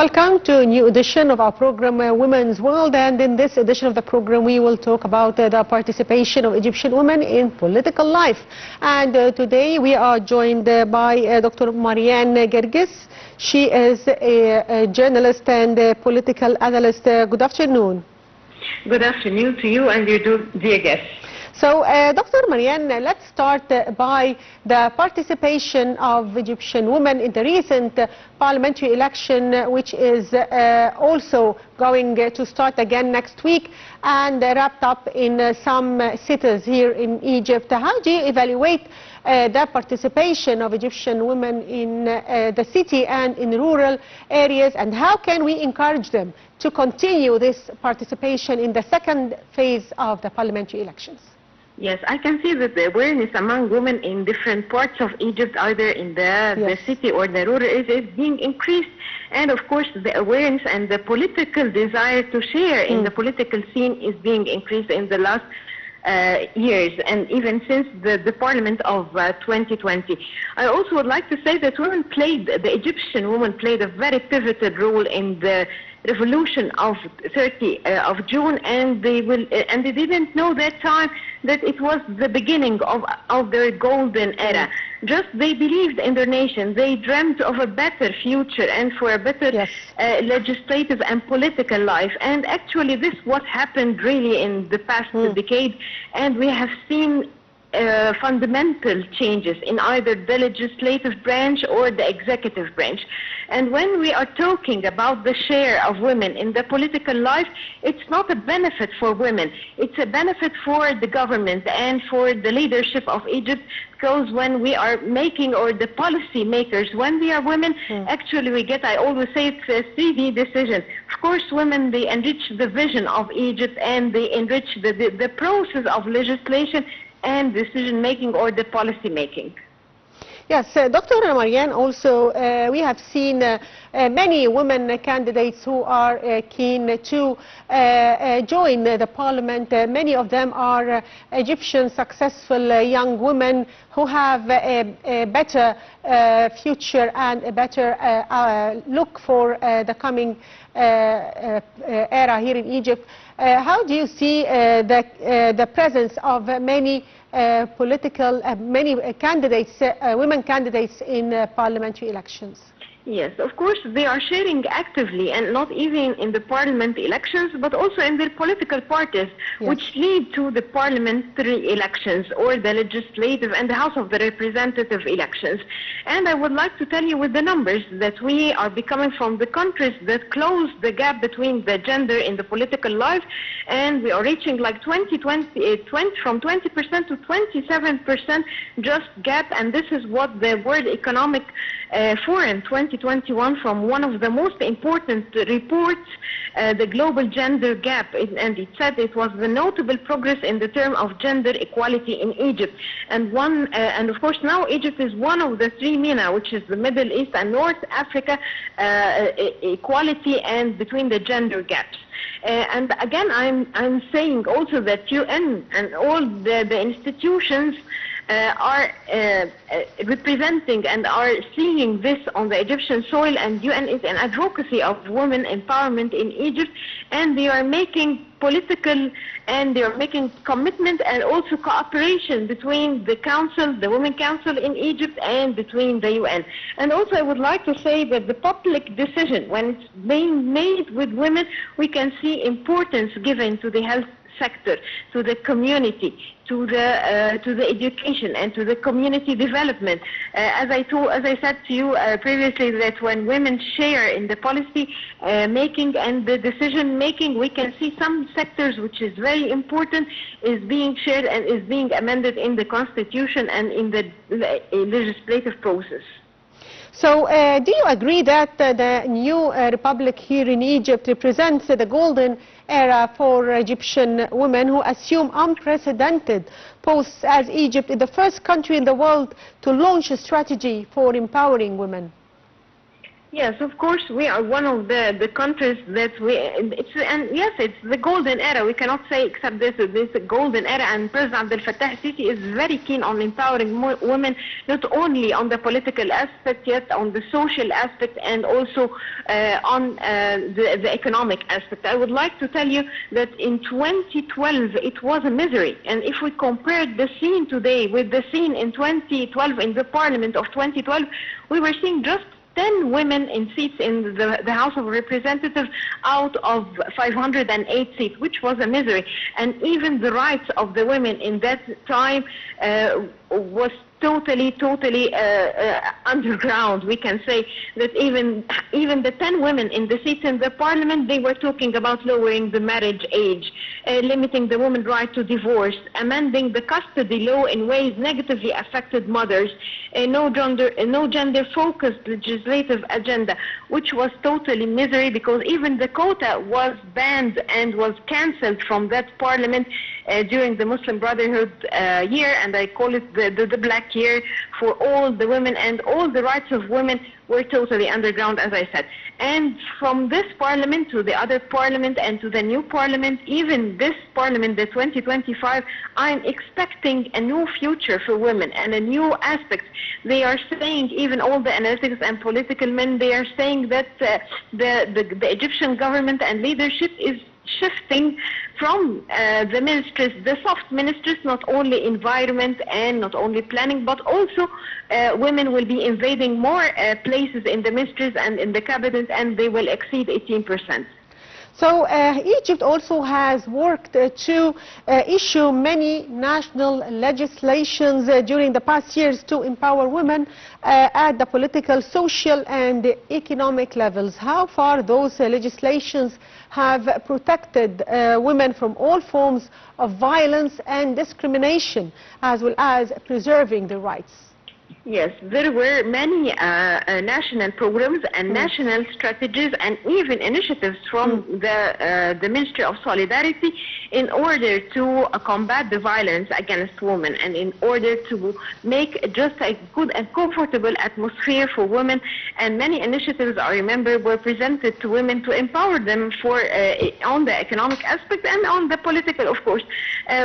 welcome to a new edition of our program, Women's World. And in this edition of the program, we will talk about the participation of Egyptian women in political life. And today we are joined by Dr. Marian Gerges. She is a journalist and a political analyst. Good afternoon. Good afternoon to you and your dear guests. So, Dr. Marian, let's start by the participation of Egyptian women in the recent parliamentary election, which is also going to start again next week and wrapped up in some cities here in Egypt. How do you evaluate the participation of Egyptian women in the city and in rural areas, and how can we encourage them to continue this participation in the second phase of the parliamentary elections? Yes, I can see that the awareness among women in different parts of Egypt, either in the city or the rural areas, is being increased. And of course, the awareness and the political desire to share in the political scene is being increased in the last years, and even since the parliament of 2020. I also would like to say that the Egyptian women played a very pivotal role in the revolution of 30 of June, and they didn't know that time that it was the beginning of their golden era. Just they believed in their nation. They dreamt of a better future and for a better legislative and political life. And actually this what happened really in the past decade, and we have seen fundamental changes in either the legislative branch or the executive branch. And when we are talking about the share of women in the political life, it's not a benefit for women. It's a benefit for the government and for the leadership of Egypt, because when we are making, or the policy makers, when we are women, actually we get, I always say, it's a 3D decision. Of course, women, they enrich the vision of Egypt, and they enrich the process of legislation and decision making or the policy making. Yes, Dr. Marian, also we have seen many women candidates who are keen to join the parliament. Many of them are Egyptian successful young women who have a better future and a better look for the coming era here in Egypt. How do you see the presence of many many candidates, women candidates in parliamentary elections? Yes, of course, they are sharing actively, and not even in the parliament elections, but also in their political parties, which lead to the parliamentary elections or the legislative and the House of the Representative elections. And I would like to tell you with the numbers that we are becoming from the countries that close the gap between the gender in the political life, and we are reaching like from 20% to 27% just gap, and this is what the World Economic Forum 2021, from one of the most important reports, the global gender gap, and it said it was the notable progress in the term of gender equality in Egypt. And of course now Egypt is one of the three MENA, which is the Middle East and North Africa, equality and between the gender gaps. And again, I'm saying also that UN and all the institutions are representing and are seeing this on the Egyptian soil, and UN is an advocacy of women empowerment in Egypt, and they are making political and they are making commitment and also cooperation between the council, the Women Council in Egypt, and between the UN. And also I would like to say that the public decision, when it's being made with women, we can see importance given to the health sector, to the community, to the education, and to the community development. As I said to you previously, that when women share in the policy making and the decision making, we can see some sectors which is very important is being shared and is being amended in the constitution and in the legislative process. So do you agree that the new republic here in Egypt represents the golden era for Egyptian women, who assume unprecedented posts, as Egypt is the first country in the world to launch a strategy for empowering women? Yes, of course, we are one of the countries that it's the golden era. We cannot say except this is a golden era, and President Abdel Fattah Sisi is very keen on empowering more women, not only on the political aspect, yet on the social aspect, and also on the economic aspect. I would like to tell you that in 2012 it was a misery, and if we compared the scene today with the scene in 2012 in the Parliament of 2012, we were seeing just 10 women in seats in the House of Representatives out of 508 seats, which was a misery. And even the rights of the women in that time was totally underground. We can say that even the 10 women in the seats in the parliament, they were talking about lowering the marriage age, limiting the woman's right to divorce, amending the custody law in ways negatively affected mothers, no gender-focused legislative agenda, which was totally misery, because even the quota was banned and was cancelled from that parliament during the Muslim Brotherhood year, and I call it the Black Year for all the women, and all the rights of women were totally underground, as I said. And from this parliament to the other parliament and to the new parliament, even this parliament, the 2025, I'm expecting a new future for women and a new aspect. They are saying, even all the analytics and political men, they are saying that the Egyptian government and leadership is shifting from the ministries, the soft ministries, not only environment and not only planning, but also women will be invading more places in the ministries and in the cabinet, and they will exceed 18%. So Egypt also has worked to issue many national legislations during the past years to empower women at the political, social and economic levels. How far those legislations have protected women from all forms of violence and discrimination, as well as preserving their rights? Yes, there were many national programs and national strategies and even initiatives from the Ministry of Solidarity in order to combat the violence against women, and in order to make just a good and comfortable atmosphere for women. And many initiatives, I remember, were presented to women to empower them for on the economic aspect and on the political, of course.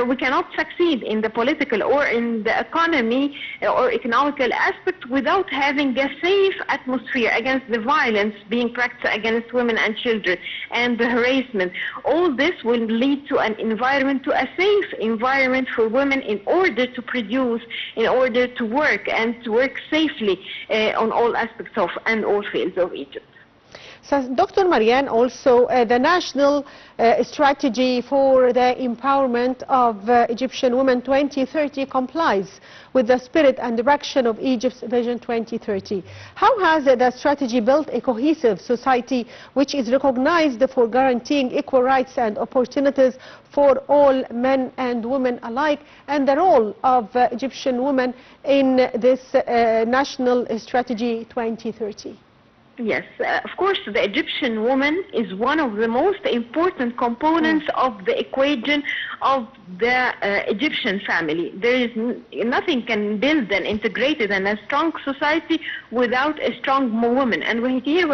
We cannot succeed in the political or in the economy or economical aspect without having a safe atmosphere against the violence being practiced against women and children and the harassment. All this will lead to an environment, to a safe environment for women in order to produce, in order to work and to work safely on all aspects of and all fields of Egypt. So, Dr. Marian, also the national strategy for the empowerment of Egyptian women 2030 complies with the spirit and direction of Egypt's Vision 2030. How has the strategy built a cohesive society which is recognized for guaranteeing equal rights and opportunities for all men and women alike, and the role of Egyptian women in this national strategy 2030? Yes, of course, the Egyptian woman is one of the most important components of the equation of the Egyptian family. There is nothing can build an integrated and a strong society without a strong woman. And here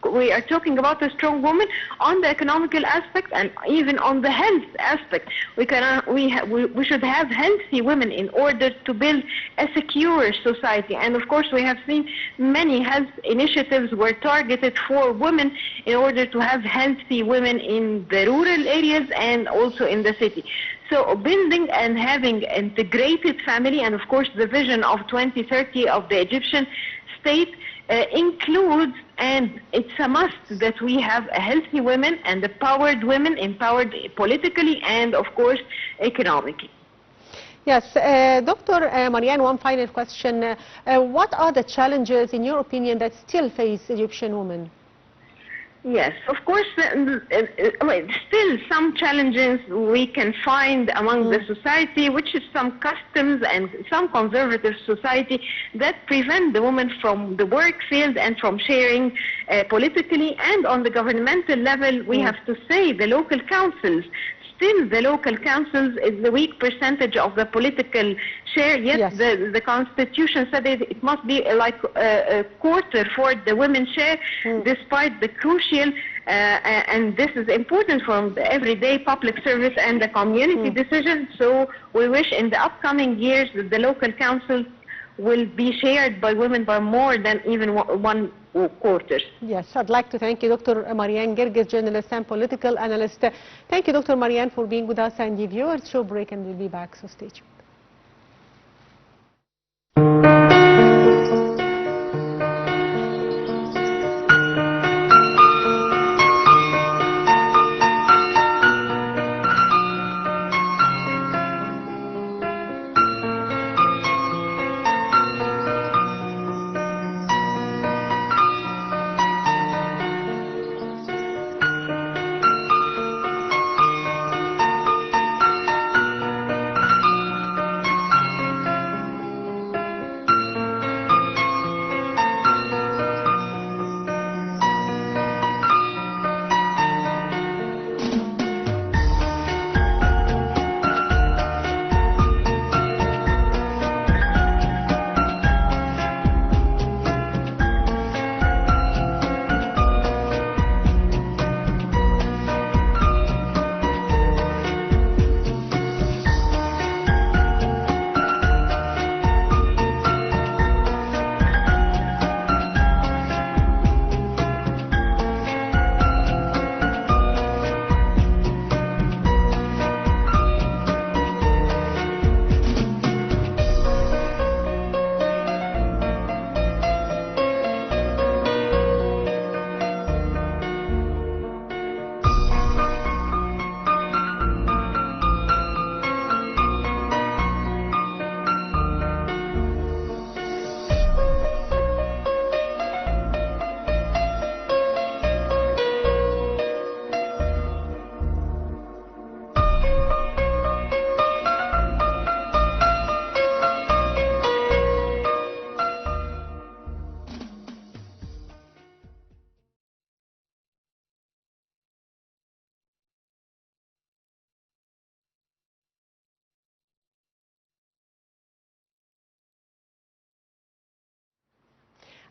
we are talking about a strong woman on the economical aspect and even on the health aspect. We should have healthy women in order to build a secure society. And of course, we have seen many health initiatives were targeted for women in order to have healthy women in the rural areas and also in the city. So building and having integrated family, and of course the vision of 2030 of the Egyptian state includes, and it's a must that we have a healthy women and empowered women, empowered politically and of course economically. Yes, Dr. Marian, one final question. What are the challenges, in your opinion, that still face Egyptian women? Yes, of course, still some challenges we can find among the society, which is some customs and some conservative society that prevent the woman from the work field and from sharing politically. And on the governmental level, we have to say the local councils still the local councils is the weak percentage of the political share, yet Yes. the constitution said it must be like a quarter for the women's share, despite the crucial and this is important for the everyday public service and the community decision. So we wish in the upcoming years that the local councils will be shared by women by more than even one quarter. Yes, I'd like to thank you, Dr. Marian Gerges, journalist and political analyst. Thank you, Dr. Marian, for being with us, and the viewers. Show break and we'll be back, so stay tuned.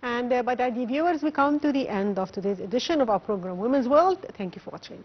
And by that, the viewers, we come to the end of today's edition of our program, Women's World. Thank you for watching.